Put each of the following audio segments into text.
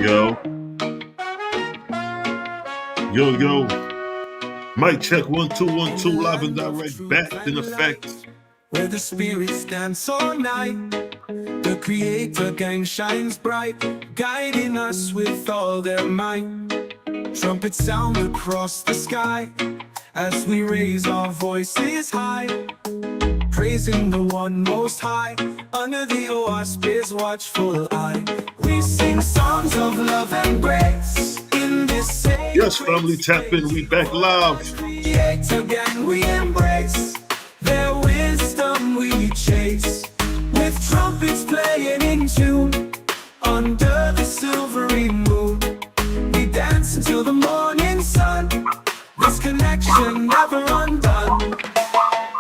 Yo, yo. Mic check 1 2 1 2 live and direct, back in effect. Where the spirits dance all night, the creator gang shines bright, guiding us with all their might. Trumpets sound across the sky as we raise our voices high, praising the one most high under the auspice watchful eye. We sing songs of love and grace in this sacred Yes, family, tap in. We back live. Creator gang we embrace, their wisdom we chase, with trumpets playing in tune under the silvery moon. We dance until the morning sun, this connection never undone.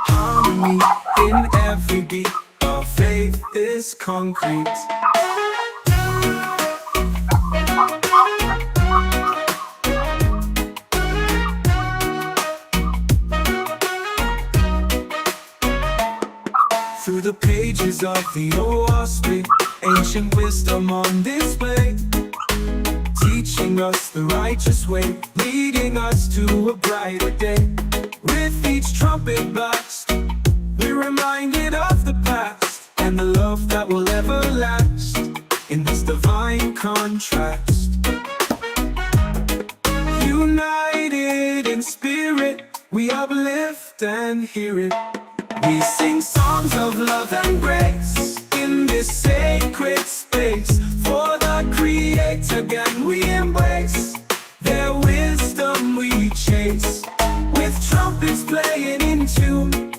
Harmony in every beat, our faith is concrete. Through the pages of the OSP, ancient wisdom on display, teaching us the righteous way, leading us to a brighter day. With each trumpet blast, we're reminded of the past and the love that will ever last in this divine contrast. United in spirit, we uplift and hear it. We sing songs of love and grace in this sacred space. For the creator gang we embrace, their wisdom we chase, with trumpets playing in tune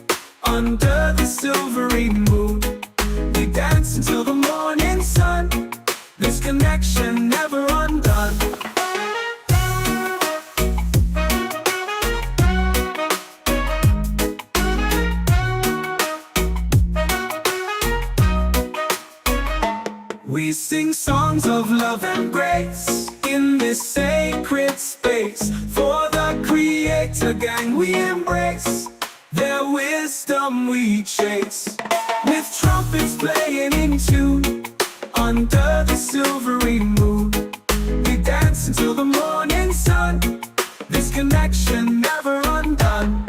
under the silvery moon. We dance until the morning sun, this connection never undone. We sing songs of love and grace in this sacred space. For the creator gang we embrace, their wisdom we chase, with trumpets playing in tune under the silvery moon. We dance until the morning sun, this connection never undone.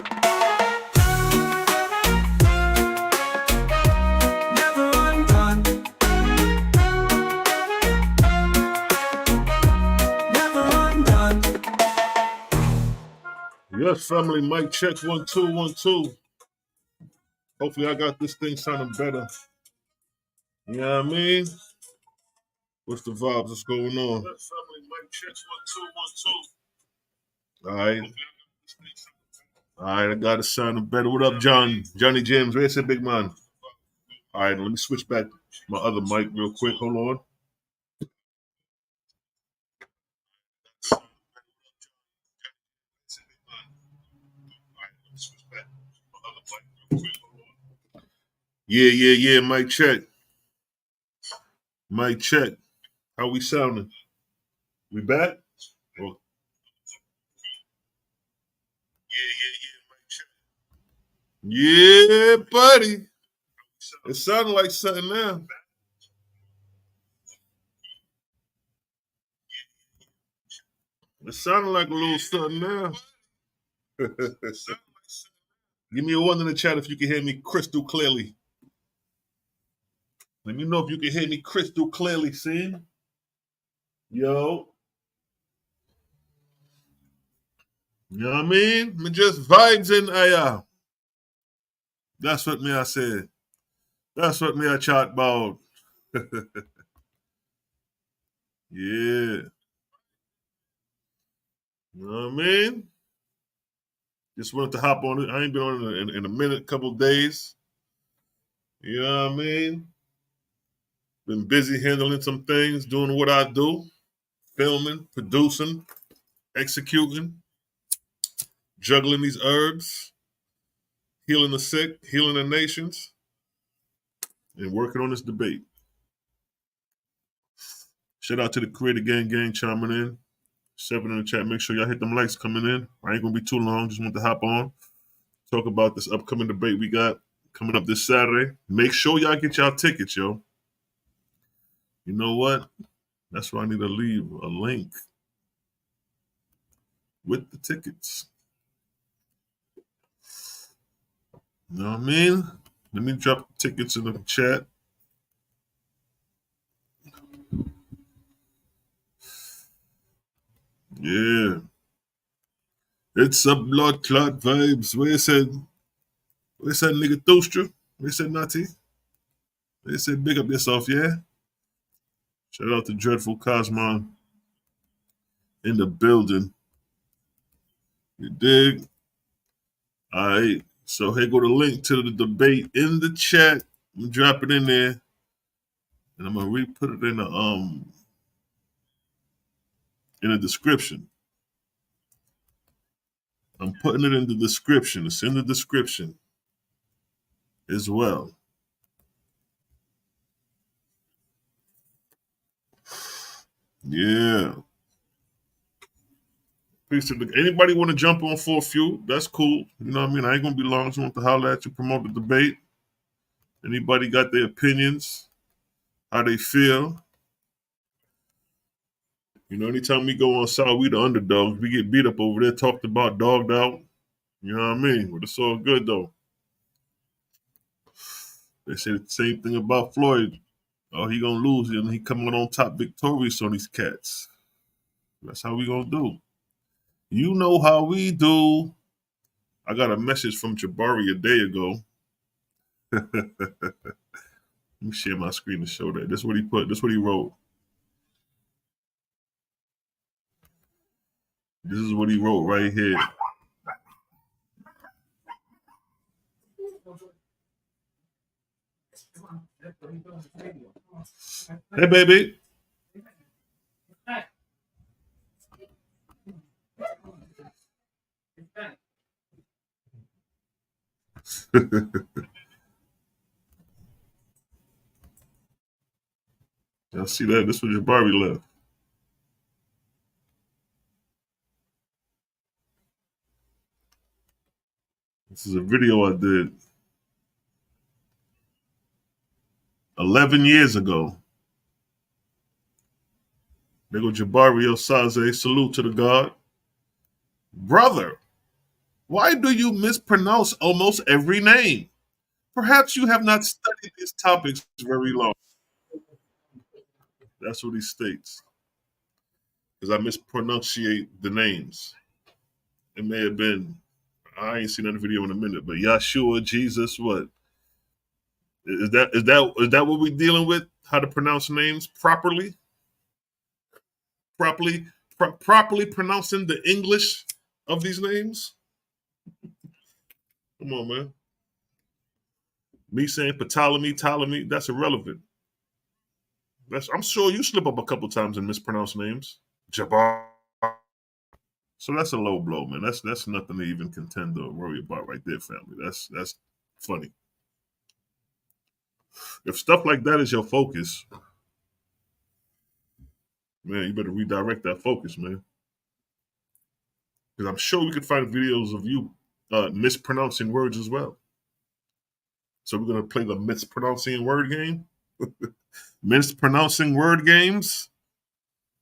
Yes, family, mic check 1 2 1 2. Hopefully, I got this thing sounding better. You know what I mean? What's the vibes? What's going on? Yes, family, mic check 1 2 1 2. All right. All right, I got it sounding better. What up, John? Johnny James, where's that big man? All right, let me switch back my other mic real quick. Hold on. Yeah, mic check. Mic check. How we sounding? We back? Oh. Yeah, buddy. It sounded like something now. It sounded like a little something now. Give me a one in the chat if you can hear me crystal clearly. Let me know if you can hear me crystal clearly, see? Yo. You know what I mean? Me just vibes in air. That's what me I said. That's what me I chat about. Yeah. You know what I mean? Just wanted to hop on it. I ain't been on it in a minute, couple days. You know what I mean? Been busy handling some things, doing what I do. Filming, producing, executing, juggling these herbs, healing the sick, healing the nations, and working on this debate. Shout out to the Creator Gang chiming in. 7 in the chat. Make sure y'all hit them likes coming in. I ain't gonna be too long. Just want to hop on, talk about this upcoming debate we got coming up this Saturday. Make sure y'all get y'all tickets, yo. You know what? That's why I need to leave a link with the tickets. You know what I mean? Let me drop the tickets in the chat. Yeah. It's a blood clot vibes. Where said nigga Thostra? Where said Natty? They said big up yourself, yeah? Shout out to Dreadful Cosmon in the building. You dig? Alright. So here go the link to the debate in the chat. I'm gonna drop it in there. And I'm gonna put it in the description. I'm putting it in the description. It's in the description as well. Yeah. Anybody want to jump on for a few? That's cool. You know what I mean? I ain't gonna be long. I just want to holler at you, promote the debate. Anybody got their opinions? How they feel? You know, anytime we go on South, we the underdogs. We get beat up over there, talked about, dogged out. You know what I mean? But it's all good though. They say the same thing about Floyd. Oh, he gonna lose and he coming on top victorious on these cats. That's how we gonna do. You know how we do. I got a message from Jabari a day ago. Let me share my screen to show that. This is what he put. This is what he wrote. This is what he wrote right here. Hey, baby. Y'all see that? This was Jabari left. This is a video I did 11 years ago. There go Jabari Osaze. Salute to the God. Brother, why do you mispronounce almost every name? Perhaps you have not studied these topics very long. That's what he states. Because I mispronunciate the names. It may have been, I ain't seen that video in a minute, but Yahshua, Jesus, what? Is that what we're dealing with? How to pronounce names properly? Properly pronouncing the English of these names? Come on, man. Me saying Ptolemy, that's irrelevant. I'm sure you slip up a couple times and mispronounce names. Jabbar. So that's a low blow, man. That's nothing to even contend or worry about right there, family. That's funny. If stuff like that is your focus, man, you better redirect that focus, man. Because I'm sure we could find videos of you mispronouncing words as well. So we're gonna play the mispronouncing word game. Mispronouncing word games.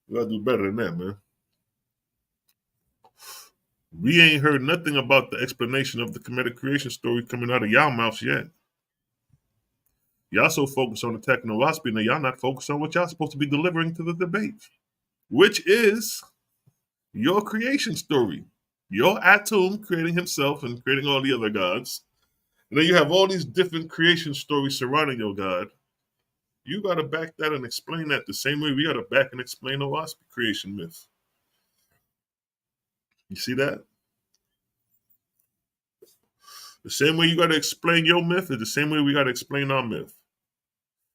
We gotta do better than that, man. We ain't heard nothing about the explanation of the Kemetic creation story coming out of y'all mouths yet. Y'all so focused on attacking the Waspi, now y'all not focused on what y'all supposed to be delivering to the debate, which is your creation story. Your Atum creating himself and creating all the other gods. And then you have all these different creation stories surrounding your God. You got to back that and explain that the same way we got to back and explain the Wasp creation myth. You see that? The same way you got to explain your myth is the same way we got to explain our myth.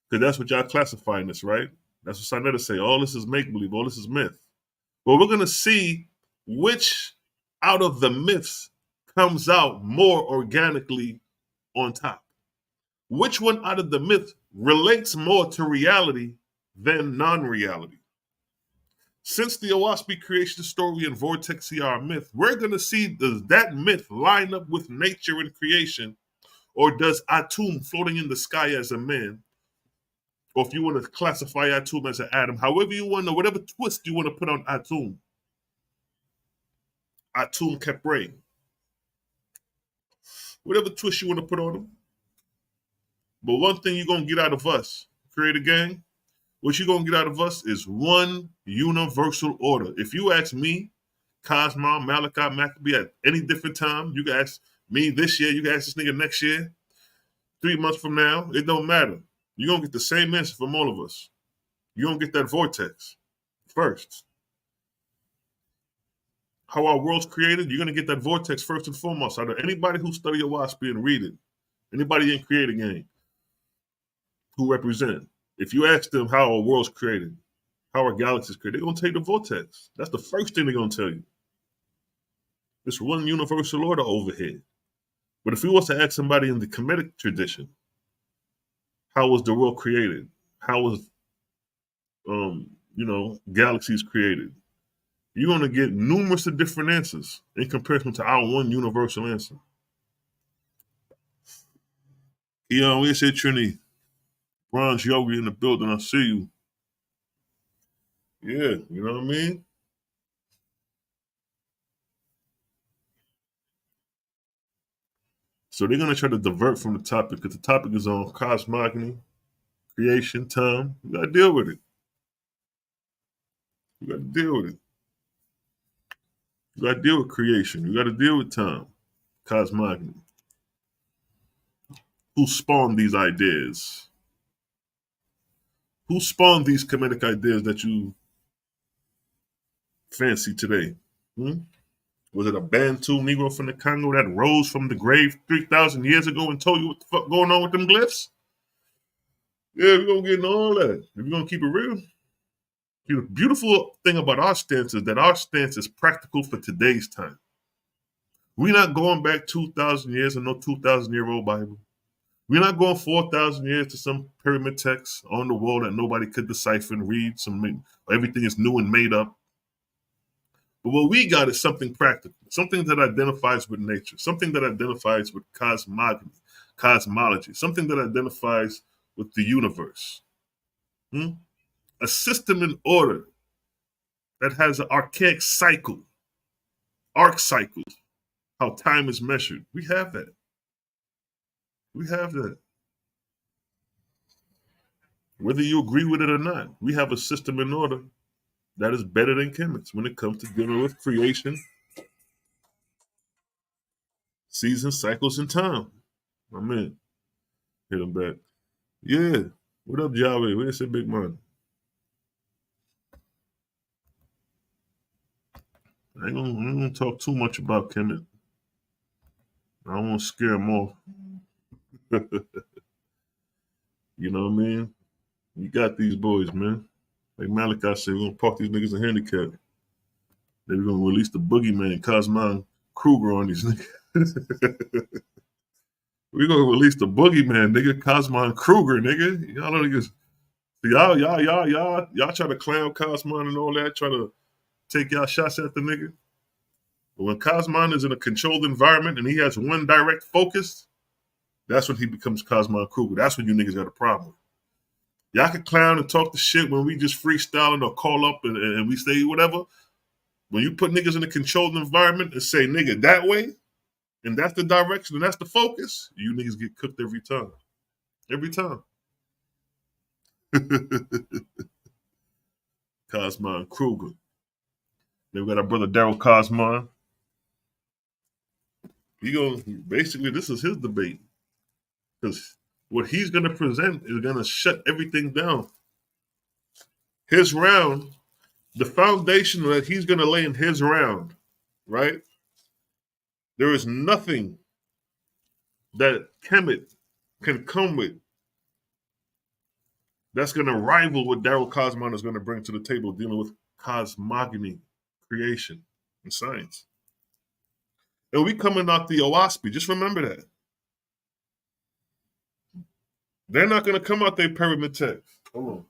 Because that's what y'all classifying this, right? That's what Sinetta say. All this is make-believe. All this is myth. But we're going to see which out of the myths comes out more organically on top. Which one out of the myth relates more to reality than non-reality? Since the Owaspi creation story and Vortex CR myth, we're going to see, does that myth line up with nature and creation, or does Atum floating in the sky as a man or if you want to classify Atum as an atom, however you want to, whatever twist you want to put on Atum, Atum Kepre, whatever twist you want to put on them. But one thing you're going to get out of us, create a gang, what you're going to get out of us is one universal order. If you ask me, Cosmo, Malachi, Maccabee at any different time, you can ask me this year, you can ask this nigga next year, 3 months from now, it don't matter. You're going to get the same answer from all of us. You're going to get that vortex first. How our world's created, you're going to get that vortex first and foremost. Out of anybody who study a WASP and read it, anybody in Create a Game who represent, if you ask them how our world's created, how our galaxy's created, they're going to take the vortex. That's the first thing they're going to tell you. This one universal order overhead. But if we was to ask somebody in the Kemetic tradition, how was the world created? How was, galaxies created? You're going to get numerous of different answers in comparison to our one universal answer. Yeah, we say Trini. Bronze Yogi in the building, I see you. Yeah, you know what I mean? So they're going to try to divert from the topic because the topic is on cosmogony, creation, time. You got to deal with it. You got to deal with it. You got to deal with creation. You got to deal with time, cosmogony. Who spawned these ideas? Who spawned these Kemetic ideas that you fancy today? Was it a Bantu Negro from the Congo that rose from the grave 3,000 years ago and told you what the fuck going on with them glyphs? Yeah, we're going to get into all that. If we're going to keep it real. The beautiful thing about our stance is that our stance is practical for today's time. We're not going back 2,000 years and no 2,000-year-old Bible. We're not going 4,000 years to some pyramid text on the wall that nobody could decipher and read. Everything is new and made up. But what we got is something practical, something that identifies with nature, something that identifies with cosmogony, cosmology, something that identifies with the universe. A system in order that has an archaic cycle, arc cycles, how time is measured. We have that. We have that. Whether you agree with it or not, we have a system in order that is better than Kemet's when it comes to dealing with creation, season, cycles, and time. My man, hit him back. Yeah. What up, Yahweh? Where's the big man? I ain't gonna talk too much about Kemet. I don't want to scare him off. You know what I mean? You got these boys, man. Like Malachi said, we're gonna park these niggas in handicap. Then we're gonna release the boogeyman, Cosmon Kruger, on these niggas. We're gonna release the boogeyman, nigga, Cosmon Kruger, nigga. Y'all niggas. Y'all try to clown Cosmon and all that, try to take y'all shots at the nigga. But when Cosmon is in a controlled environment and he has one direct focus, that's when he becomes Cosmon Kruger. That's when you niggas got a problem. Y'all can clown and talk the shit when we just freestyling or call up and we say whatever. When you put niggas in a controlled environment and say nigga that way, and that's the direction and that's the focus, you niggas get cooked every time. Every time. Cosmon Kruger. Then we got our brother Daryl Cosmon. Basically, this is his debate. Because what he's going to present is going to shut everything down. His round, the foundation that he's going to lay in his round, right? There is nothing that Kemet can come with that's going to rival what Daryl Cosmon is going to bring to the table dealing with cosmogony, creation, and science. And we coming out the OWASP. Just remember that. They're not going to come out their pyramid text. Hold on.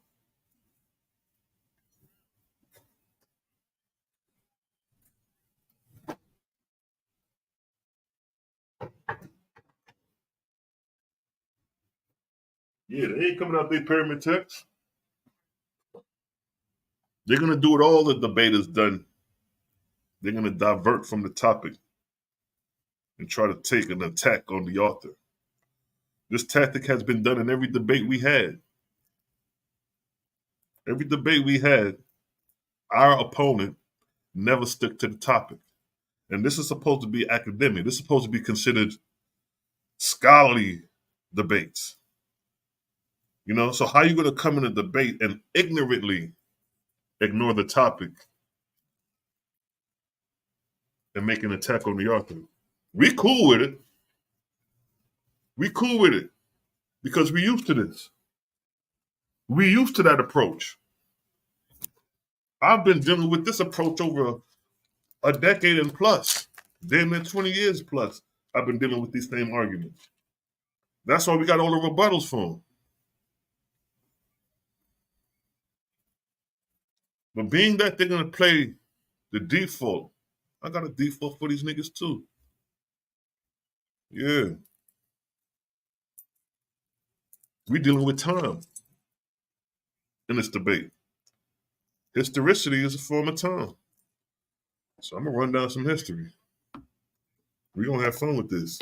Yeah, they ain't coming out their pyramid text. They're gonna do what all the debaters done. They're gonna divert from the topic and try to take an attack on the author. This tactic has been done in every debate we had. Every debate we had, our opponent never stuck to the topic. And this is supposed to be academic. This is supposed to be considered scholarly debates. You know, so how are you going to come in a debate and ignorantly ignore the topic and make an attack on the author? We cool with it. We cool with it because we used to this. We used to that approach. I've been dealing with this approach over a decade and plus. Damn near 20 years plus. I've been dealing with these same arguments. That's why we got all the rebuttals for them. But being that they're going to play the default, I got a default for these niggas too. Yeah. We dealing with time in this debate. Historicity is a form of time. So I'm going to run down some history. We're going to have fun with this.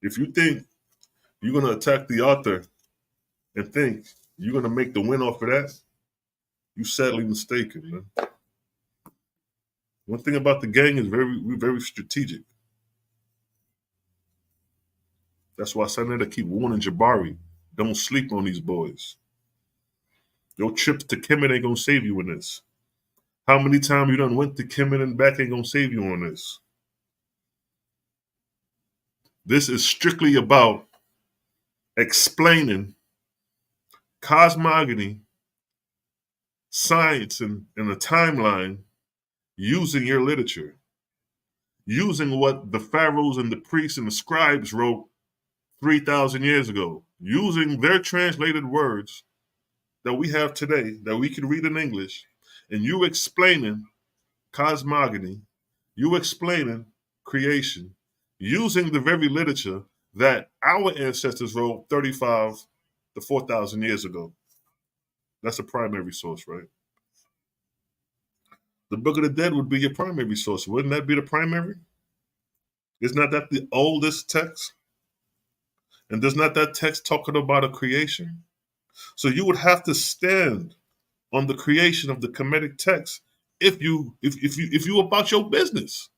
If you think you're going to attack the author and think you're going to make the win off of that, you're sadly mistaken, man. One thing about the gang is we're very strategic. That's why Senator keep warning Jabari, don't sleep on these boys. Your trips to Kemet ain't gonna save you in this. How many times you done went to Kemet and back ain't gonna save you on this. This is strictly about explaining cosmogony, science, and a timeline using your literature, using what the pharaohs and the priests and the scribes wrote 3,000 years ago, using their translated words that we have today, that we can read in English, and you explaining cosmogony, you explaining creation, using the very literature that our ancestors wrote 35 to 4,000 years ago. That's a primary source, right? The Book of the Dead would be your primary source. Wouldn't that be the primary? Isn't that the oldest text? And does not that text talking about a creation? So you would have to stand on the creation of the Kemetic text if you about your business.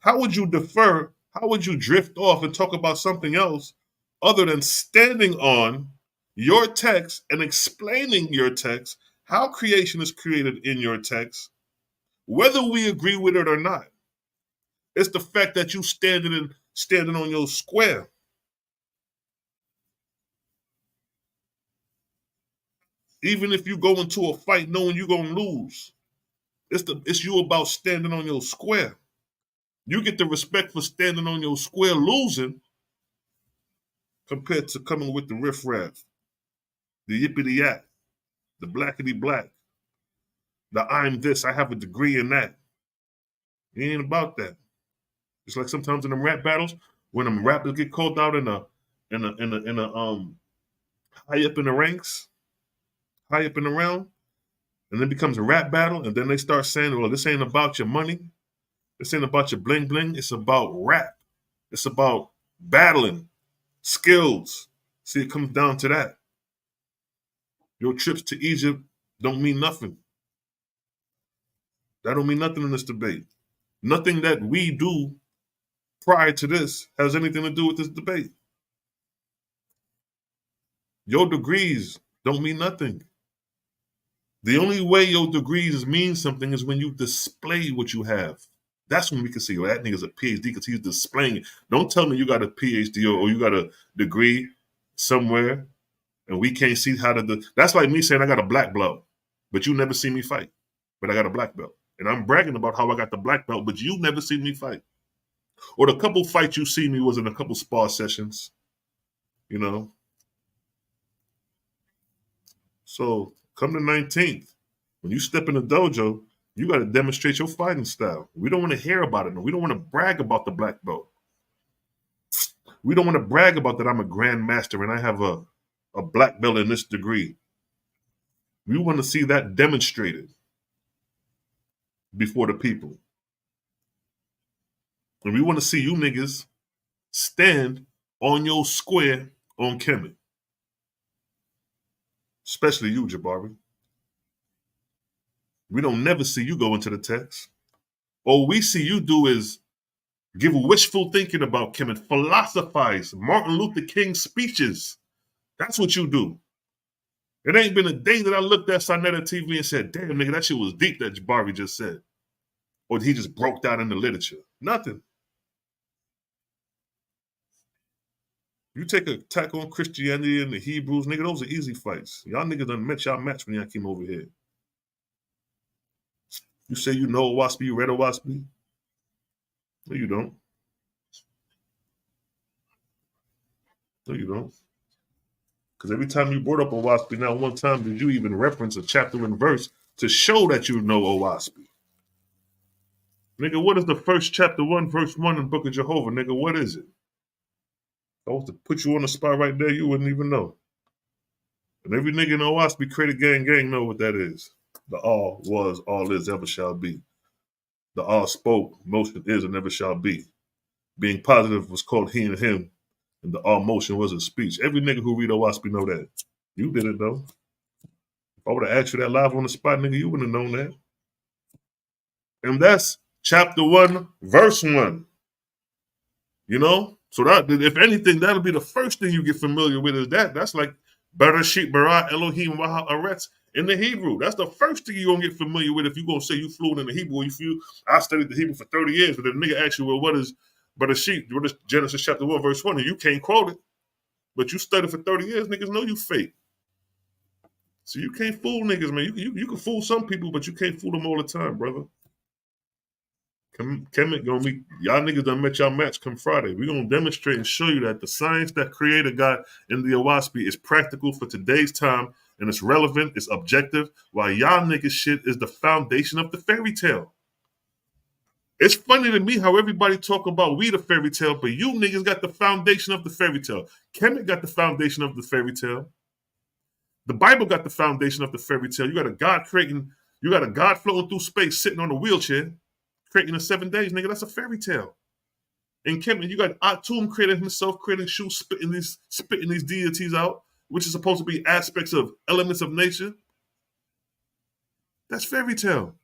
How would you defer? How would you drift off and talk about something else other than standing on your text and explaining your text, how creation is created in your text, whether we agree with it or not? It's the fact that you standing on your square. Even if you go into a fight knowing you're gonna lose, it's you about standing on your square. You get the respect for standing on your square losing compared to coming with the riffraff, the yippity yak, the blackity black, the I'm this, I have a degree in that. It ain't about that. It's like sometimes in them rap battles, when them rappers get called out in a high up in the ranks, high up in the round, and then becomes a rap battle, and then they start saying, well, this ain't about your money. This ain't about your bling bling. It's about rap. It's about battling, skills. See, it comes down to that. Your trips to Egypt don't mean nothing. That don't mean nothing in this debate. Nothing that we do prior to this has anything to do with this debate. Your degrees don't mean nothing. The only way your degrees mean something is when you display what you have. That's when we can say, well, that nigga's a PhD because he's displaying it. Don't tell me you got a PhD or you got a degree somewhere and we can't see how to do. That's like me saying I got a black belt, but you never see me fight. But I got a black belt. And I'm bragging about how I got the black belt, but you never seen me fight. Or the couple fights you see me was in a couple spar sessions, you know. So come the 19th, when you step in the dojo, you got to demonstrate your fighting style. We don't want to hear about it. No. We don't want to brag about the black belt. We don't want to brag about that I'm a grandmaster and I have a black belt in this degree. We want to see that demonstrated before the people. And we want to see you niggas stand on your square on Kemet. Especially you, Jabari. We don't never see you go into the text. All we see you do is give wishful thinking about Kemet, philosophize Martin Luther King speeches. That's what you do. It ain't been a day that I looked at Sonetta TV and said, damn, nigga, that shit was deep that Jabari just said. Or he just broke down in the literature. Nothing. You take a attack on Christianity and the Hebrews, nigga, those are easy fights. Y'all niggas done met y'all match when y'all came over here. You say you know Owaspy, you read Owaspy? No, you don't. No, you don't. Because every time you brought up Owaspy, not one time did you even reference a chapter and verse to show that you know Owaspy. Nigga, what is the first chapter 1, verse 1 in the Book of Jehovah? Nigga, what is it? If I was to put you on the spot right there, you wouldn't even know. And every nigga in Owaspy, created gang, know what that is. The all was, all is, ever shall be. The all spoke, motion is, and never shall be. Being positive was called he and him, and the all motion was a speech. Every nigga who read Owaspy know that. You did it, though. If I would have asked you that live on the spot, nigga, you wouldn't have known that. And that's chapter 1, verse 1. You know? So that, if anything, that'll be the first thing you get familiar with is that. That's like Bereshit bara Elohim Haaretz in the Hebrew. That's the first thing you're going to get familiar with if you're going to say you fluent in the Hebrew. I studied the Hebrew for 30 years, but the nigga asks you, well, what is Bereshit? What is Genesis chapter 1, verse 1? And you can't quote it. But you studied for 30 years, niggas know you fake. So you can't fool niggas, man. You can fool some people, but you can't fool them all the time, brother. Kemet gonna be, y'all niggas done met y'all match come Friday. We're gonna demonstrate and show you that the science that Creator got in the Owaspy is practical for today's time and it's relevant, it's objective, while y'all niggas shit is the foundation of the fairy tale. It's funny to me how everybody talk about we the fairy tale, but you niggas got the foundation of the fairy tale. Kemet got the foundation of the fairy tale. The Bible got the foundation of the fairy tale. You got a God floating through space, sitting on a wheelchair, creating in 7 days, nigga. That's a fairy tale. In Kemet, you got Atum creating himself, creating shoes, spitting these deities out, which is supposed to be aspects of elements of nature. That's fairy tale.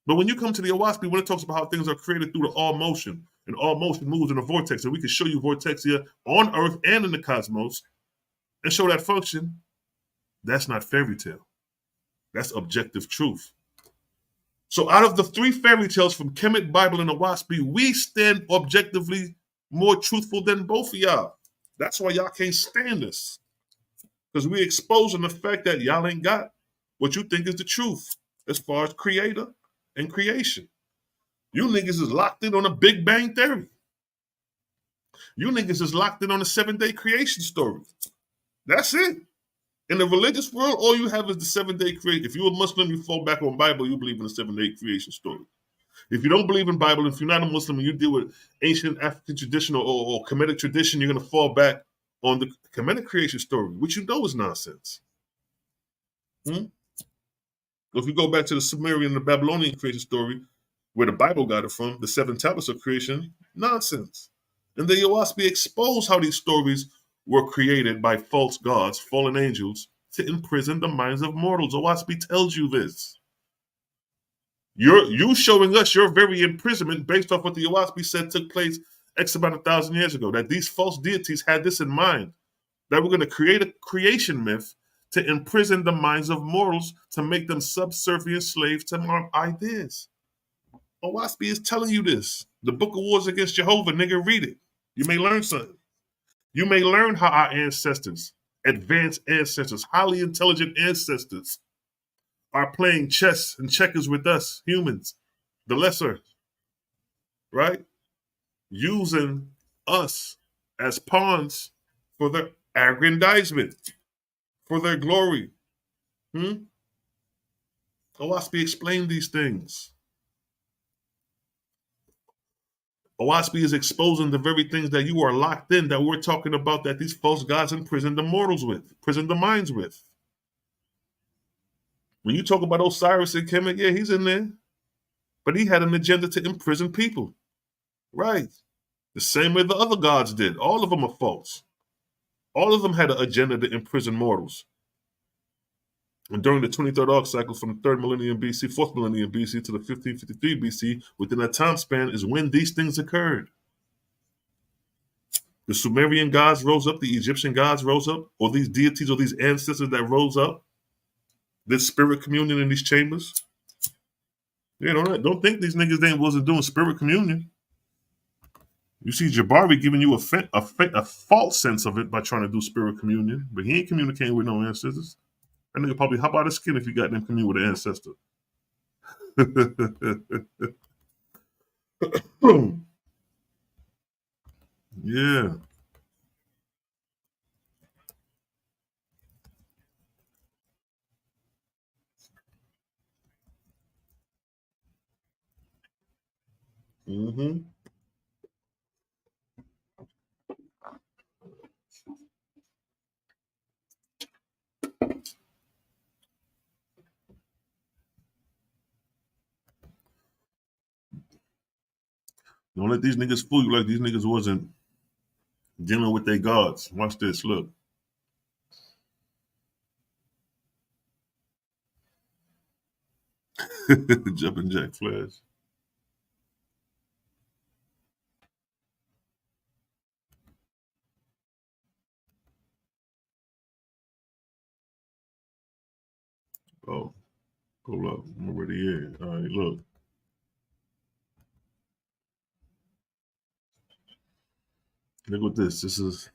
But when you come to the Owaspy, when it talks about how things are created through the all motion, and all motion moves in a vortex, and we can show you vortex here on Earth and in the cosmos, and show that function, that's not fairy tale. That's objective truth. So out of the 3 fairy tales from Kemet, Bible, and Owaspy, we stand objectively more truthful than both of y'all. That's why y'all can't stand us. Because we exposing the fact that y'all ain't got what you think is the truth as far as Creator and creation. You niggas is locked in on a Big Bang Theory. You niggas is locked in on a 7-day creation story. That's it. In the religious world, all you have is the 7-day creation. If you're a Muslim, you fall back on Bible, you believe in the 7-day creation story. If you don't believe in Bible, if you're not a Muslim and you deal with ancient African tradition or Kemetic tradition, you're going to fall back on the Kemetic creation story, which you know is nonsense. If you go back to the Sumerian and the Babylonian creation story, where the Bible got it from, the 7 tablets of creation, nonsense. And the Owaspy expose how these stories were created by false gods, fallen angels, to imprison the minds of mortals. Owaspy tells you this. You showing us your very imprisonment based off what the Owaspy said took place X about 1,000 years ago, that these false deities had this in mind, that we're going to create a creation myth to imprison the minds of mortals, to make them subservient slaves to our ideas. Owaspy is telling you this. The Book of Wars Against Jehovah, nigga, read it. You may learn something. You may learn how our ancestors, advanced ancestors, highly intelligent ancestors, are playing chess and checkers with us, humans, the lesser, right? Using us as pawns for their aggrandizement, for their glory. Owaspy explained these things. OSP is exposing the very things that you are locked in, that we're talking about, that these false gods imprisoned the mortals with, imprisoned the minds with. When you talk about Osiris and Kemet, yeah, he's in there. But he had an agenda to imprison people. Right. The same way the other gods did. All of them are false. All of them had an agenda to imprison mortals. And during the 23rd arc cycle from the 3rd millennium BC, 4th millennium BC to the 1553 BC, within that time span is when these things occurred. The Sumerian gods rose up, the Egyptian gods rose up, or these deities or these ancestors that rose up, this spirit communion in these chambers. Yeah, don't think these niggas wasn't doing spirit communion. You see Jabari giving you a false sense of it by trying to do spirit communion, but he ain't communicating with no ancestors. That nigga probably hop out his skin if you got them commune with an ancestor. Yeah. Mm-hmm. Don't let these niggas fool you like these niggas wasn't dealing with their gods. Watch this. Look. Jumping Jack Flash. Oh, hold up. I'm already in. All right, look. Look at this. This is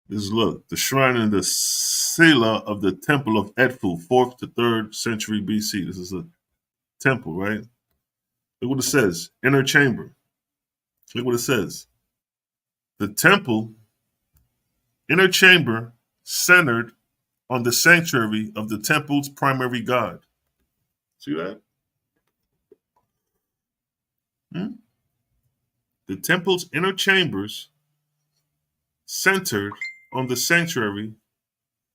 look, the shrine in the Selah of the Temple of Edfu, 4th to 3rd century BC. This is a temple, right? Look what it says. Inner chamber. Look what it says. The temple, inner chamber, centered on the sanctuary of the temple's primary god. See that? The temple's inner chambers centered on the sanctuary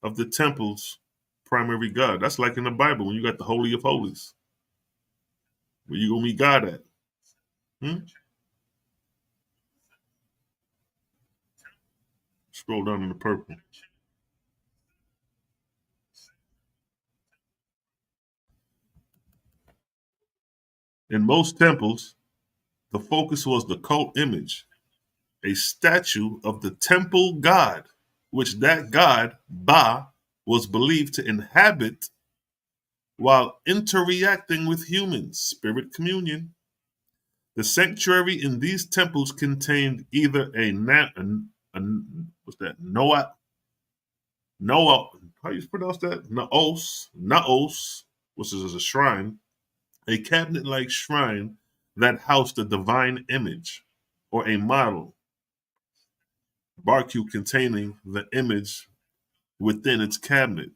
of the temple's primary god. That's like in the Bible when you got the Holy of Holies. Where you gonna meet God at? Scroll down in the purple. In most temples, the focus was the cult image, a statue of the temple god, which that god, Ba, was believed to inhabit while interacting with humans, spirit communion. The sanctuary in these temples contained either what's that? Noah, how you pronounce that? Naos, which is a shrine, a cabinet-like shrine that housed a divine image or a model, barque containing the image within its cabin,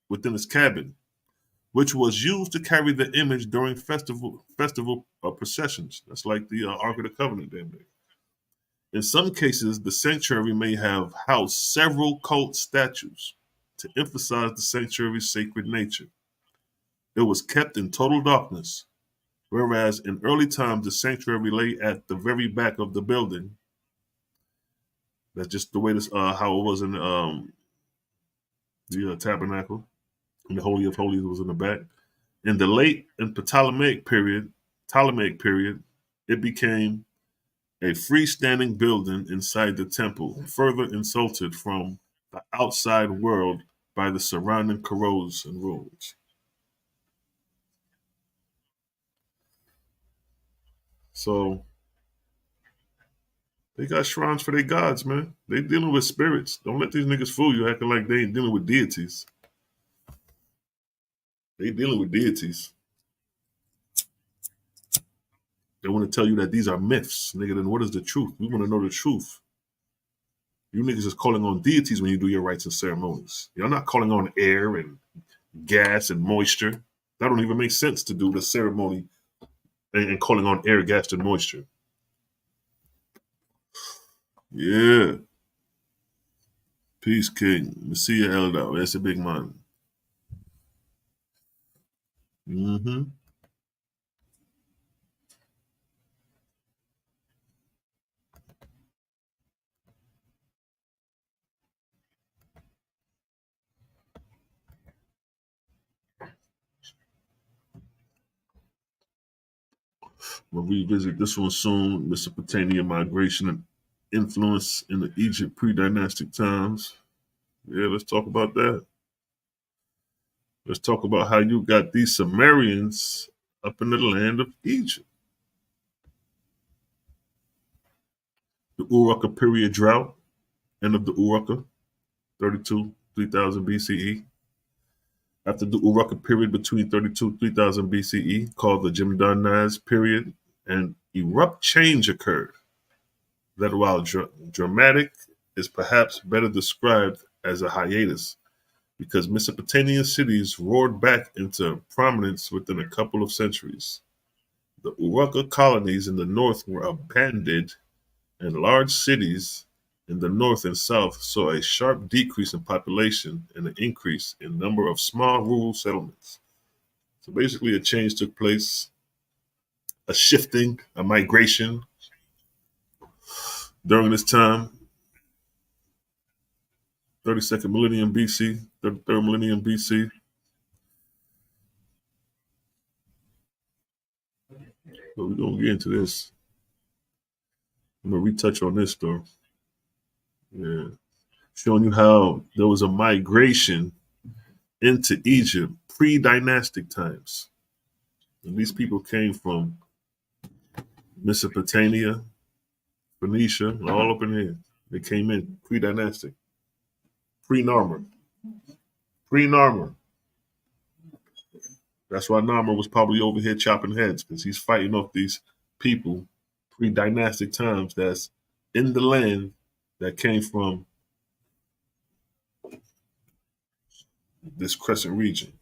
which was used to carry the image during festival processions. That's like the Ark of the Covenant, damn near. In some cases, the sanctuary may have housed several cult statues to emphasize the sanctuary's sacred nature. It was kept in total darkness, whereas in early times the sanctuary lay at the very back of the building. That's just the way this how it was in the tabernacle. And the Holy of Holies was in the back. In the late and Ptolemaic period, it became a freestanding building inside the temple, further insulted from the outside world by the surrounding corrosions and ruins. So they got shrines for their gods, man. They dealing with spirits. Don't let these niggas fool you acting like they ain't dealing with deities. They dealing with deities. They want to tell you that these are myths, nigga. Then what is the truth? We want to know the truth. You niggas is calling on deities when you do your rites and ceremonies. You're not calling on air and gas and moisture. That don't even make sense to do the ceremony and calling on air, gas, and moisture. Yeah. Peace, King. Messiah Elder. That's a big man. Mm-hmm. We'll revisit this one soon. Mesopotamia migration and influence in the Egypt pre-dynastic times. Yeah, let's talk about that. Let's talk about how you got these Sumerians up in the land of Egypt. The Uruk period drought, end of the Uruk, 32, 3000 BCE. After the Uruk period between 32 3000 BCE, called the Gemdaniz period, an abrupt change occurred that, while dramatic, is perhaps better described as a hiatus because Mesopotamian cities roared back into prominence within a couple of centuries. The Uruk colonies in the north were abandoned, and large cities in the north and south saw a sharp decrease in population and an increase in number of small rural settlements. So basically, a change took place, a shifting, a migration during this time, 32nd millennium BC, 33rd millennium BC. But we're going to get into this. I'm going to retouch on this, though. Yeah. Showing you how there was a migration into Egypt pre-dynastic times. And these people came from Mesopotamia, Phoenicia, all up in here. They came in pre-dynastic, pre-Narmer, pre-Narmer. That's why Narmer was probably over here chopping heads because he's fighting off these people pre-dynastic times that's in the land that came from this crescent region.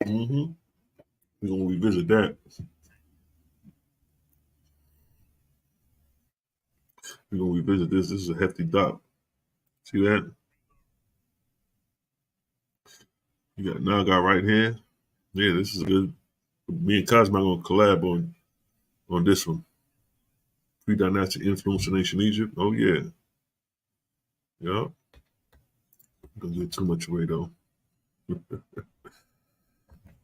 Mm-hmm. We're gonna revisit that. We're gonna revisit this. This is a hefty doc. See that? You got now got right here. Yeah, this is good. Me and Cosmo are gonna collab on this one. Pre-dynastic influence in ancient Egypt. Oh yeah, yeah. Don't give too much away though.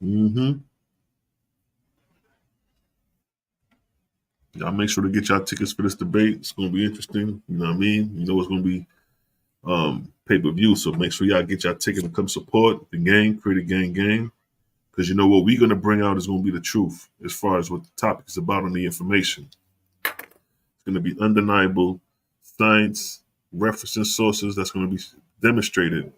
Mm-hmm. Y'all make sure to get y'all tickets for this debate. It's gonna be interesting. You know what I mean? You know it's gonna be pay-per-view, so make sure y'all get y'all ticket and come support the gang, create a gang. Because you know what we're gonna bring out is gonna be the truth as far as what the topic is about and the information. It's gonna be undeniable science, referencing sources that's gonna be demonstrated.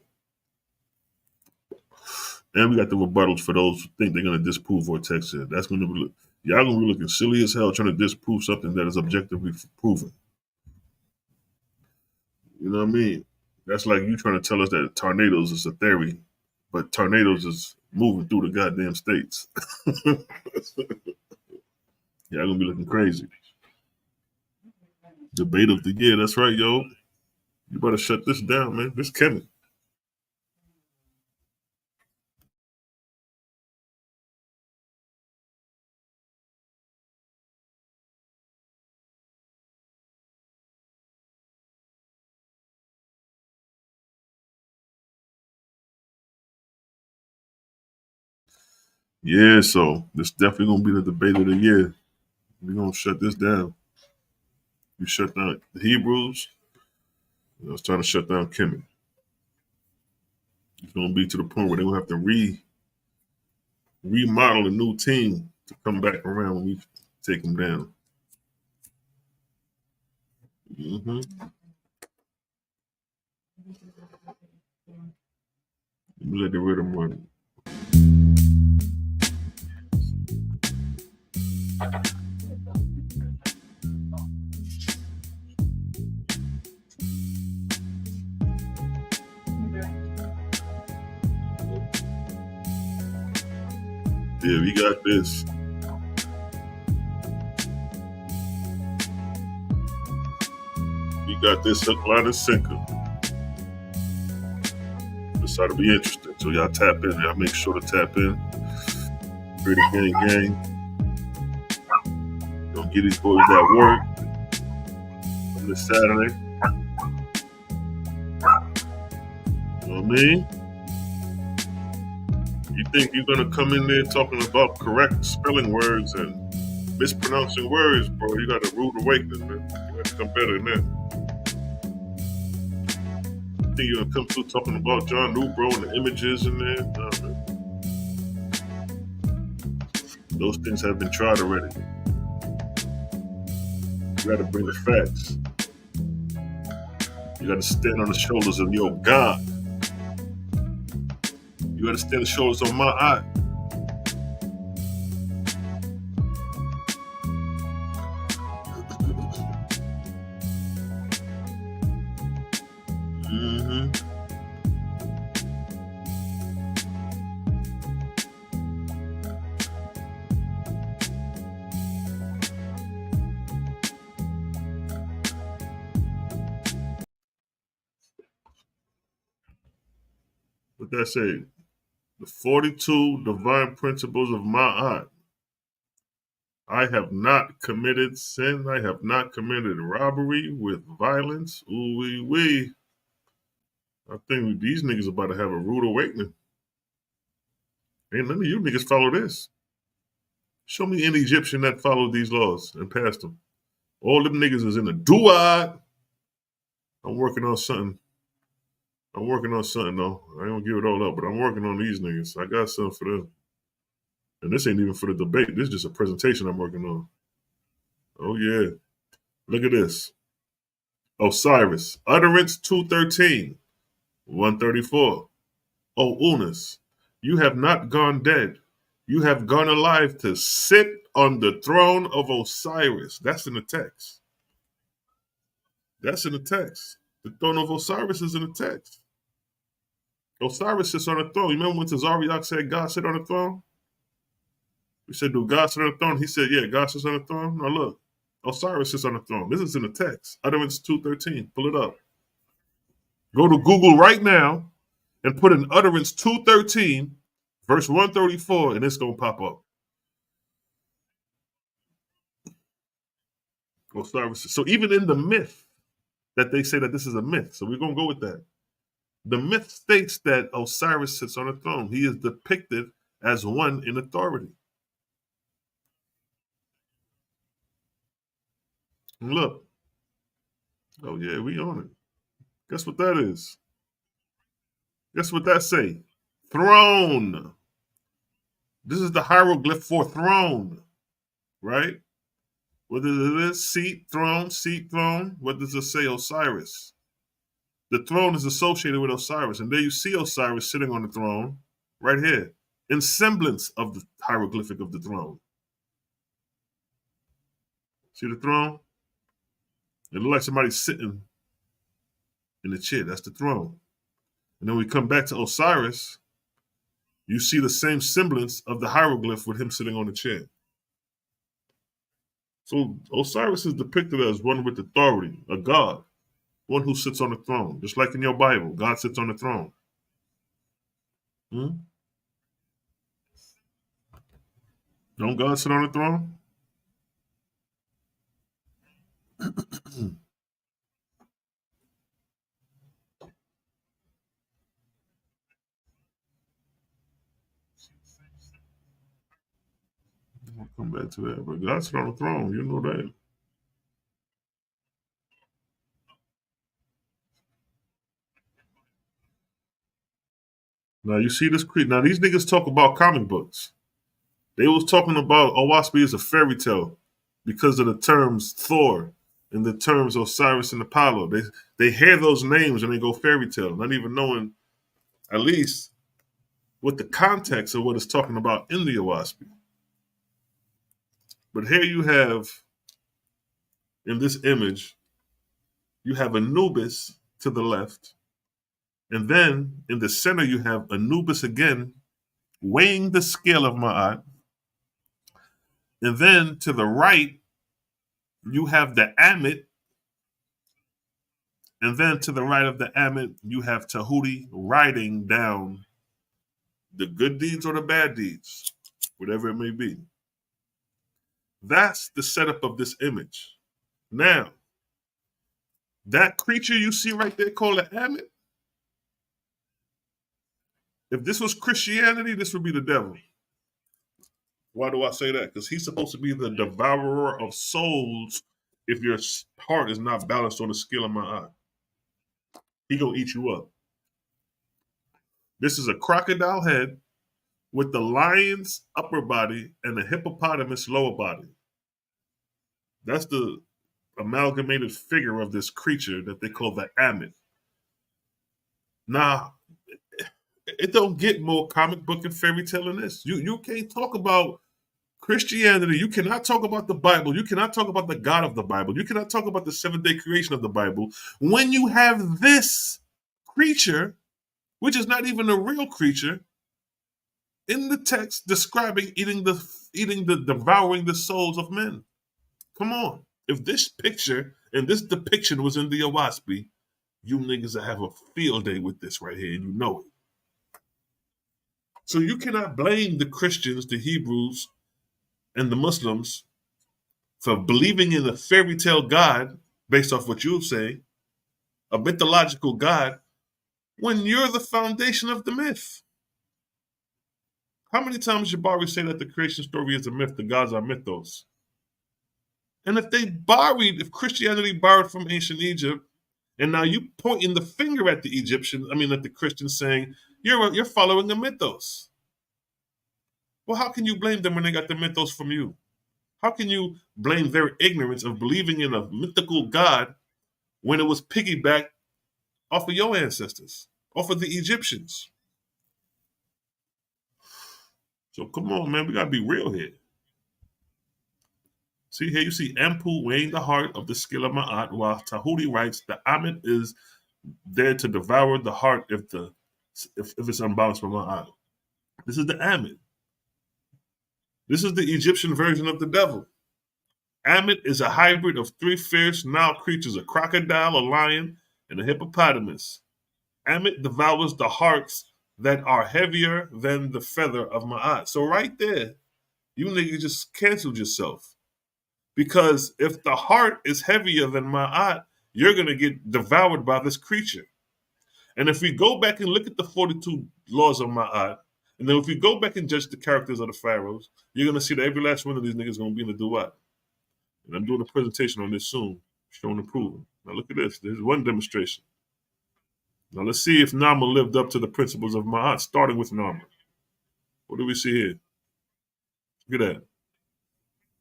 And we got the rebuttals for those who think they're gonna disprove Vortex here. That's gonna be y'all gonna be looking silly as hell trying to disprove something that is objectively proven. You know what I mean? That's like you trying to tell us that tornadoes is a theory, but tornadoes is moving through the goddamn states. Y'all gonna be looking crazy. Debate of the year. That's right, yo. You better shut this down, man. This Kevin. Yeah, so this definitely gonna be the debate of the year. We're gonna shut this down. You shut down the Hebrews. I was trying to shut down Kemet. It's gonna be to the point where they're gonna have to remodel a new team to come back around when we take them down. Mm-hmm. Let the rhythm run. Yeah, we got this. We got this hook, line, and sinker. This ought to be interesting. So y'all tap in. Y'all make sure to tap in. Pretty gang. Gonna get these boys at work on this Saturday. You know what I mean? You think you're gonna come in there talking about correct spelling words and mispronouncing words, bro? You got a rude awakening, man. You got to come better than that. You think you're gonna come through talking about John New, bro, and the images in there? Nah, man. Those things have been tried already. You got to bring the facts. You got to stand on the shoulders of your God. You got to stand on the shoulders of my eye. What that say? The 42 divine principles of Ma'at. I have not committed sin. I have not committed robbery with violence. Ooh wee. I think these niggas about to have a rude awakening. Ain't none of you niggas follow this. Show me any Egyptian that followed these laws and passed them. All them niggas is in the duad. I'm working on something though. I ain't gonna give it all up, but I'm working on these niggas. I got something for them. And this ain't even for the debate. This is just a presentation I'm working on. Oh yeah. Look at this. Osiris. Utterance 213. 134. O Unas, you have not gone dead. You have gone alive to sit on the throne of Osiris. That's in the text. That's in the text. The throne of Osiris is in the text. Osiris sits on the throne. You remember when Tazariak said God sit on the throne? We said, do God sit on the throne? He said, yeah, God sits on the throne. Now look, Osiris sits on the throne. This is in the text. Utterance 213. Pull it up. Go to Google right now and put in Utterance 213, verse 134, and it's going to pop up. Osiris. So even in the myth that they say that this is a myth, so we're going to go with that. The myth states that Osiris sits on a throne. He is depicted as one in authority. And look. Oh, yeah, we on it. Guess what that is? Guess what that say? Throne. This is the hieroglyph for throne, right? What is it? Seat, throne, seat, throne. What does it say? Osiris. The throne is associated with Osiris. And there you see Osiris sitting on the throne right here in semblance of the hieroglyphic of the throne. See the throne? It looks like somebody's sitting in the chair. That's the throne. And then we come back to Osiris. You see the same semblance of the hieroglyph with him sitting on the chair. So Osiris is depicted as one with authority, a god, one who sits on the throne. Just like in your Bible, God sits on the throne. Don't God sit on the throne? I'll come back to that. But God sit on the throne. You know that. Now you see this creep. Now these niggas talk about comic books. They was talking about Owaspi is a fairy tale because of the terms Thor and the terms Osiris and Apollo. They hear those names and they go fairy tale, not even knowing at least what the context of what it's talking about in the Owaspi. But here you have, in this image, you have Anubis to the left. And then in the center, you have Anubis again, weighing the scale of Ma'at. And then to the right, you have the Amit And then to the right of the Amit, you have Tahuti writing down the good deeds or the bad deeds, whatever it may be. That's the setup of this image. Now, that creature you see right there called an Amit, if this was Christianity, this would be the devil. Why do I say that? Because he's supposed to be the devourer of souls if your heart is not balanced on the scale of my eye. He gonna eat you up. This is a crocodile head with the lion's upper body and the hippopotamus lower body. That's the amalgamated figure of this creature that they call the Amit. Now, it don't get more comic book and fairy tale than this. You can't talk about Christianity. You cannot talk about the Bible. You cannot talk about the God of the Bible. You cannot talk about the seventh-day creation of the Bible when you have this creature, which is not even a real creature, in the text describing devouring the souls of men. Come on. If this picture and this depiction was in the Owaspi, you niggas will have a field day with this right here, and you know it. So you cannot blame the Christians, the Hebrews, and the Muslims for believing in a fairy tale God, based off what you say, a mythological God, when you're the foundation of the myth. How many times Jabari say that the creation story is a myth, the gods are mythos? And if Christianity borrowed from ancient Egypt, and now you pointing the finger at the Egyptians, at the Christians, saying you're following a mythos. Well, how can you blame them when they got the mythos from you? How can you blame their ignorance of believing in a mythical God when it was piggybacked off of your ancestors, off of the Egyptians? So come on, man, we gotta be real here. See here, you see Ampu weighing the heart of the skill of Ma'at, while Tahuti writes the Amit is there to devour the heart if it's unbalanced from Ma'at. This is the Amit. This is the Egyptian version of the devil. Amit is a hybrid of three fierce Nile creatures, a crocodile, a lion, and a hippopotamus. Amit devours the hearts that are heavier than the feather of Ma'at. So right there, you niggas just canceled yourself. Because if the heart is heavier than Ma'at, you're going to get devoured by this creature. And if we go back and look at the 42 laws of Ma'at, and then if we go back and judge the characters of the pharaohs, you're going to see that every last one of these niggas is going to be in the duat. And I'm doing a presentation on this soon, showing and proving. Now look at this. There's one demonstration. Now let's see if Nama lived up to the principles of Ma'at, starting with Nama. What do we see here? Look at that.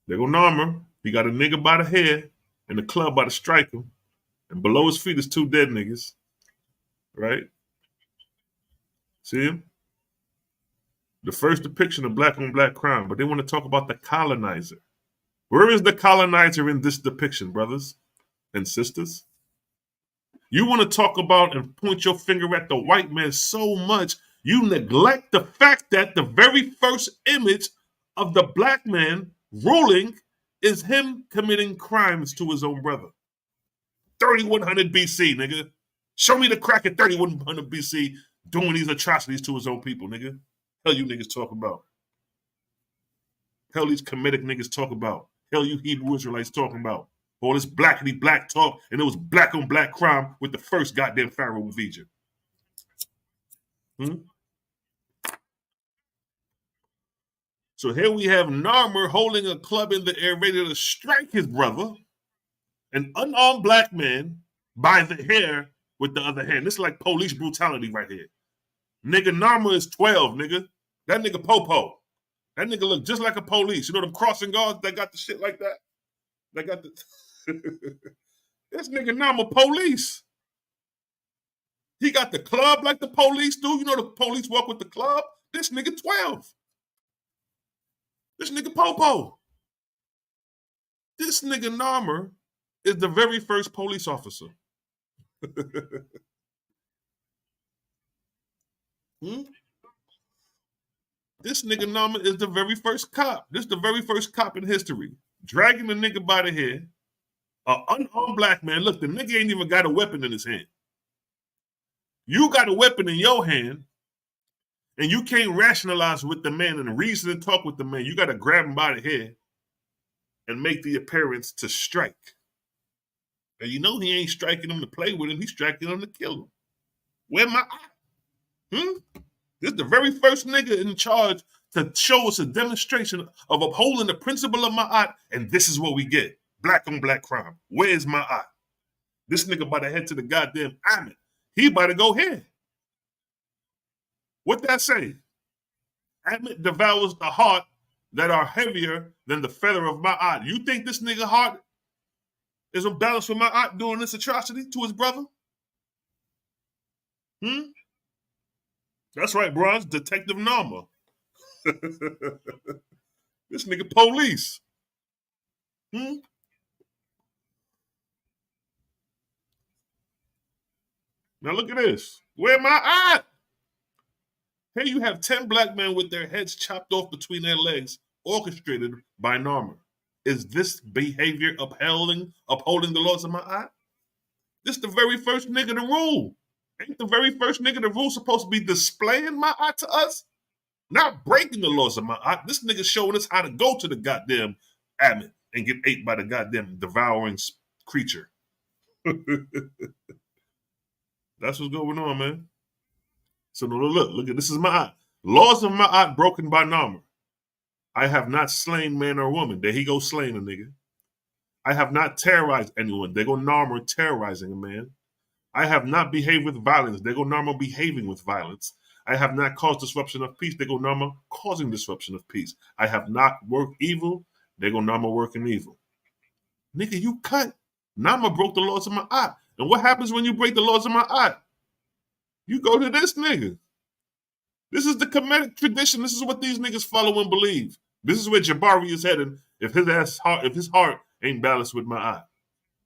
There go Nama. He got a nigga by the hair and the club by the striker. And below his feet is two dead niggas. Right? See him? The first depiction of black on black crime. But they want to talk about the colonizer. Where is the colonizer in this depiction, brothers and sisters? You want to talk about and point your finger at the white man so much, you neglect the fact that the very first image of the black man ruling is him committing crimes to his own brother. 3100 BC, nigga. Show me the crack at 3100 BC doing these atrocities to his own people, nigga. Hell you niggas talk about. Hell these Kemetic niggas talk about. Hell you Hebrew Israelites talking about. All this blackity black talk, and it was black on black crime with the first goddamn pharaoh of Egypt. So here we have Narmer holding a club in the air ready to strike his brother, an unarmed black man, by the hair with the other hand. This is like police brutality right here. Nigga, Narmer is 12, nigga. That nigga Popo. That nigga look just like a police. You know them crossing guards that got the shit like that? They got the... This nigga Narmer police. He got the club like the police do. You know the police walk with the club? This nigga 12. This nigga Popo. This nigga Narmer is the very first police officer. This nigga Narmer is the very first cop. This is the very first cop in history. Dragging the nigga by the hair, An unarmed black man, look, the nigga ain't even got a weapon in his hand. You got a weapon in your hand, and you can't rationalize with the man and reason and talk with the man. You got to grab him by the head and make the appearance to strike. And you know he ain't striking him to play with him. He's striking him to kill him. Where my eye? This is the very first nigga in charge to show us a demonstration of upholding the principle of my eye, and this is what we get. Black on black crime. Where's my eye? This nigga about to head to the goddamn Amen. He about to go here. What that say? Amen devours the heart that are heavier than the feather of my eye. You think this nigga heart is unbalanced with my eye doing this atrocity to his brother? That's right, bro. It's Detective Norma. This nigga police. Now look at this. Where my eye? Here you have 10 black men with their heads chopped off between their legs, orchestrated by Norma. Is this behavior upholding the laws of my eye? This the very first nigga to rule. Ain't the very first nigga to rule supposed to be displaying my eye to us? Not breaking the laws of my eye. This nigga showing us how to go to the goddamn Amen and get ate by the goddamn devouring creature. That's what's going on, man. So look, this is my eye. Laws of my eye broken by Norma. I have not slain man or woman. There he goes slaying a nigga. I have not terrorized anyone. There go Norma terrorizing a man. I have not behaved with violence. There go Norma behaving with violence. I have not caused disruption of peace. There go Norma causing disruption of peace. I have not worked evil. There go Norma working evil. Nigga, you cut. Norma broke the laws of my eye. And what happens when you break the laws of my eye? You go to this nigga. This is the Kemetic tradition. This is what these niggas follow and believe. This is where Jabari is headed if his heart ain't balanced with my eye.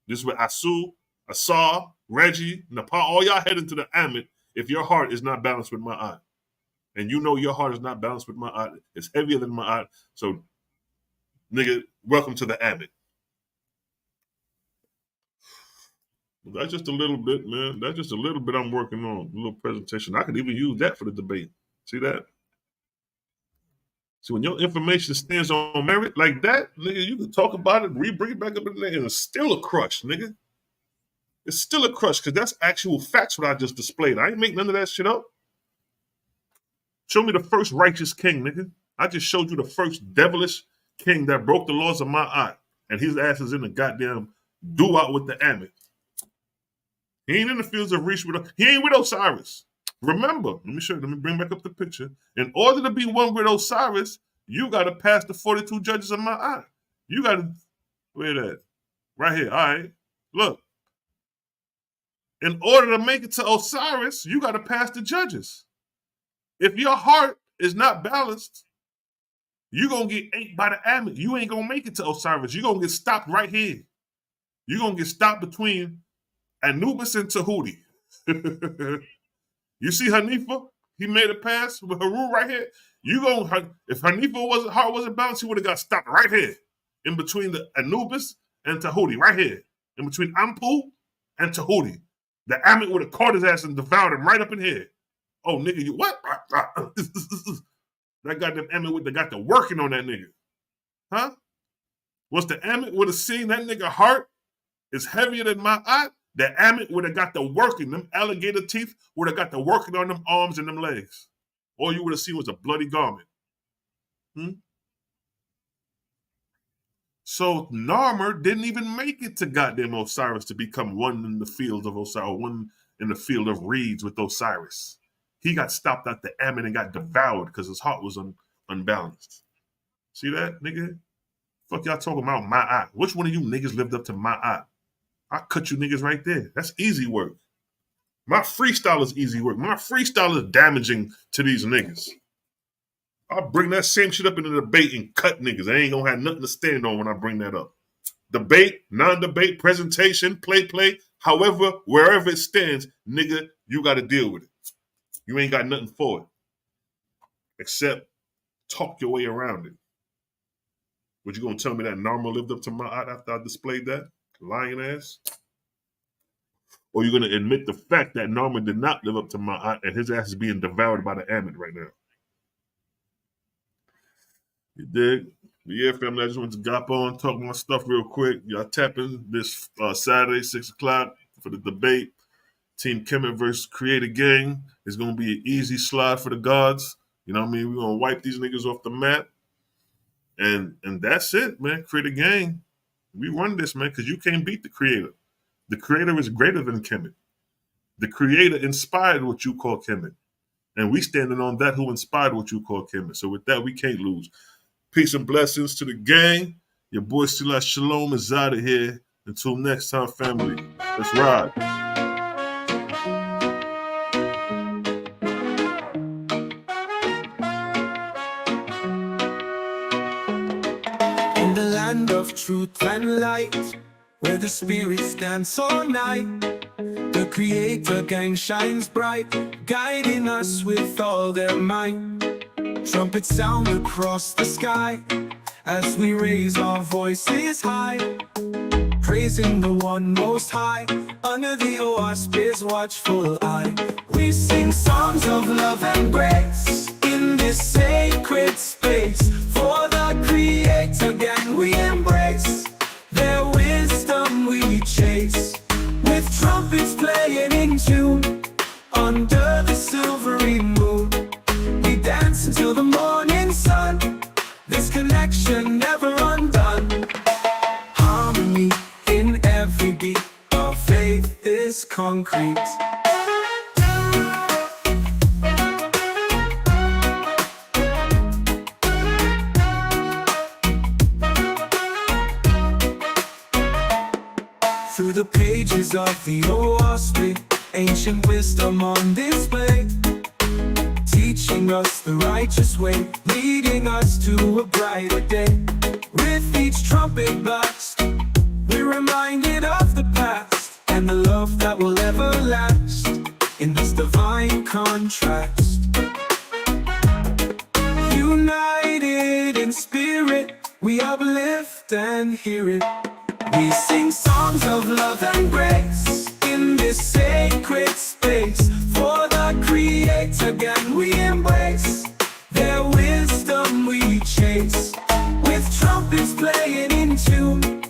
This is where Asu, Asar, Reggie, Nepal, all y'all heading to the Amit if your heart is not balanced with my eye. And you know your heart is not balanced with my eye. It's heavier than my eye. So, nigga, welcome to the Amit. That's just a little bit, man. That's just a little bit I'm working on. A little presentation. I could even use that for the debate. See that? See, when your information stands on merit like that, nigga, you can talk about it, bring it back up in there, and it's still a crush, nigga. It's still a crush, because that's actual facts what I just displayed. I ain't make none of that shit up. Show me the first righteous king, nigga. I just showed you the first devilish king that broke the laws of my eye, and his ass is in the goddamn do-out with the Amit. He ain't in the fields of Reach he ain't with Osiris. Remember, let me bring back up the picture. In order to be one with Osiris, you got to pass the 42 judges of my eye. You got to, where that? Right here, all right. Look. In order to make it to Osiris, you got to pass the judges. If your heart is not balanced, you're going to get ate by the Amit. You ain't going to make it to Osiris. You're going to get stopped right here. You're going to get stopped between Anubis and Tahuti. You see Hanifa? He made a pass with Haru right here. If Hanifa heart wasn't balanced, he would have got stopped right here. In between the Anubis and Tahuti, right here. In between Ampu and Tahuti. The Amit would have caught his ass and devoured him right up in here. Oh, nigga, you what? That goddamn Amit that got the working on that nigga. Huh? Once the Amit would have seen that nigga heart is heavier than my eye, the Amit would have got the working. Them alligator teeth would have got the working on them arms and them legs. All you would have seen was a bloody garment. So Narmer didn't even make it to goddamn Osiris to become one in the field of Osiris, or one in the field of reeds with Osiris. He got stopped at the Amit and got devoured because his heart was unbalanced. See that, nigga? Fuck y'all talking about my eye. Which one of you niggas lived up to my eye? I cut you niggas right there. That's easy work. My freestyle is easy work. My freestyle is damaging to these niggas. I'll bring that same shit up in the debate and cut niggas. I ain't gonna have nothing to stand on when I bring that up. Debate, non-debate, presentation, play, however, wherever it stands, nigga, you gotta deal with it. You ain't got nothing for it. Except talk your way around it. But you gonna tell me that Narma lived up to my eye after I displayed that? Lying ass. Or you're going to admit the fact that Norman did not live up to Ma'at and his ass is being devoured by the Ammon right now. You dig? But yeah, family, I just wanted to gop on, talk my stuff real quick. Y'all tapping this Saturday, 6 o'clock for the debate. Team Kemet versus Creator Gang. It's going to be an easy slide for the gods. You know what I mean? We're going to wipe these niggas off the map. And that's it, man. Creator Gang. We run this, man, because you can't beat the Creator. The Creator is greater than Kemet. The Creator inspired what you call Kemet. And we standing on that who inspired what you call Kemet. So with that, we can't lose. Peace and blessings to the gang. Your boy Selah Shalom is out of here. Until next time, family. Let's ride. In the land of truth and light, where the spirits dance all night, the Creator Gang shines bright, guiding us with all their might. Trumpets sound across the sky as we raise our voices high, praising the one most high under the Oasis' watchful eye. We sing songs of love and grace in this sacred space. For the Creator Gang we embrace, their wisdom we chase, with trumpets playing in tune under the silvery moon. We dance until the morning sun, this connection never undone. Harmony in every beat, our faith is concrete. Through the pages of the Oasis, ancient wisdom on display, teaching us the righteous way, leading us to a brighter day. With each trumpet blast, we're reminded of the past and the love that will ever last in this divine contrast. United in spirit, we uplift and hear it. We sing songs of love and grace in this sacred space. For the Creator Gang we embrace, their wisdom we chase, with trumpets playing in tune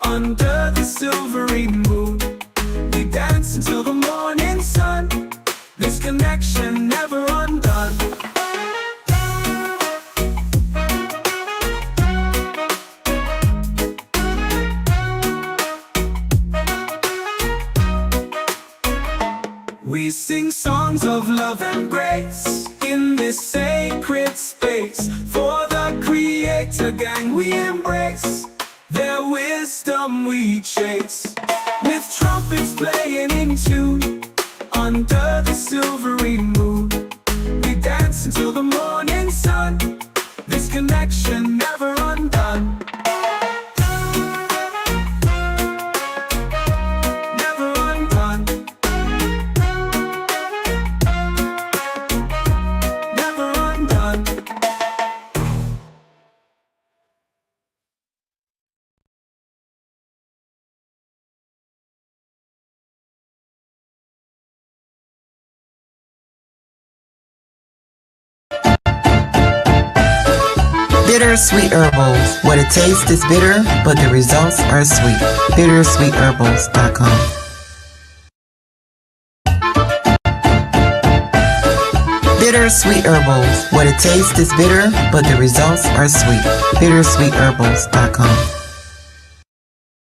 under the silvery moon. We dance until the morning sun, this connection never undone. We sing songs of love and grace in this sacred space. For the Creator Gang we embrace, their wisdom we chase, with trumpets playing in tune under the silvery moon. We dance until the morning sun, this connection never undone. Bittersweet Herbals. What it tastes is bitter, but the results are sweet. Bittersweetherbals.com. Bittersweet Herbals. What it tastes is bitter, but the results are sweet. Bittersweetherbals.com.